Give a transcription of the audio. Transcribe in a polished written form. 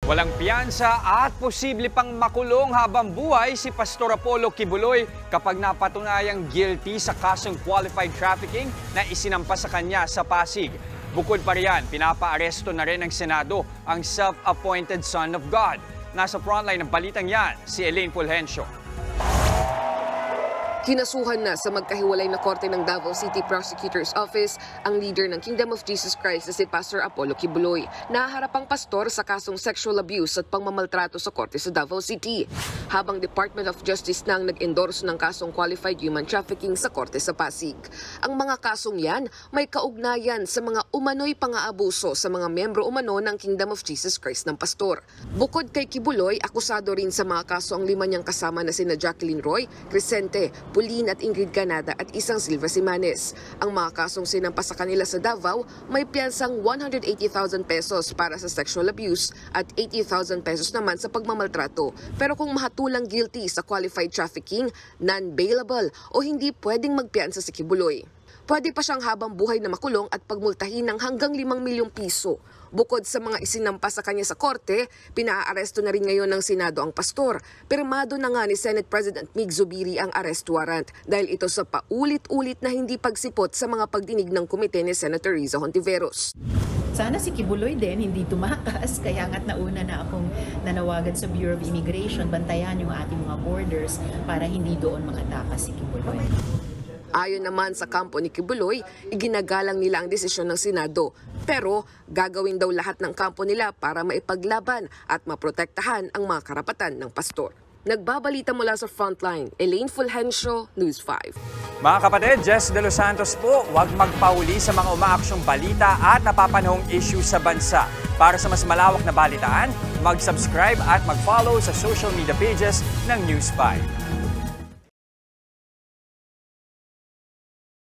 Walang piyansa at posible pang makulong habang buhay si Pastor Apollo Kibuloy kapag napatunayang guilty sa kasong qualified trafficking na isinampas sa kanya sa Pasig. Bukod pa riyan, pinapaaresto na rin ng Senado ang self-appointed Son of God. Nasa frontline ng balitang yan, si Elaine Fulgencio. Kinasuhan na sa magkahiwalay na korte ng Davao City Prosecutor's Office ang leader ng Kingdom of Jesus Christ na si Pastor Apollo Kibuloy. Naharap ang pastor sa kasong sexual abuse at pangmamaltrato sa korte sa Davao City. Habang Department of Justice nang nag-endorse ng kasong qualified human trafficking sa korte sa Pasig. Ang mga kasong yan may kaugnayan sa mga umano'y pang-aabuso sa mga membro umano ng Kingdom of Jesus Christ ng pastor. Bukod kay Kibuloy, akusado rin sa mga kaso ang 5 niyang kasama na sina Jacqueline Roy, Crescente, Pauline at Ingrid Ganada at isang Silva Simanes. Ang mga kasong sinampas sa kanila sa Davao may piyansang 180,000 pesos para sa sexual abuse at 80,000 pesos naman sa pagmamaltrato. Pero kung mahatulang guilty sa qualified trafficking, non-bailable o hindi pwedeng magpiyansa si Kibuloy. Pwede pa siyang habang buhay na makulong at pagmultahin ng hanggang 5 milyong piso. Bukod sa mga isinampas sa kanya sa korte, pinaaresto na rin ngayon ng Senado ang pastor. Pirmado na nga ni Senate President Mig Zubiri ang arrest warrant dahil ito sa paulit-ulit na hindi pagsipot sa mga pagdinig ng komite ni Senator Riza Hontiveros. Sana si Kibuloy din hindi tumakas, kaya nga't nauna na akong nanawagan sa Bureau of Immigration, bantayan yung ating mga borders para hindi doon makatakas si Kibuloy. Ayon naman sa kampo ni Kibuloy, iginagalang nila ang desisyon ng Senado. Pero gagawin daw lahat ng kampo nila para maipaglaban at maprotektahan ang mga karapatan ng pastor. Nagbabalita mula sa Frontline, Elaine Fulgencio, News 5. Mga kapatid, Jess De Los Santos po, huwag magpahuli sa mga umaaksyong balita at napapanahong issue sa bansa. Para sa mas malawak na balitaan, mag-subscribe at mag-follow sa social media pages ng News 5.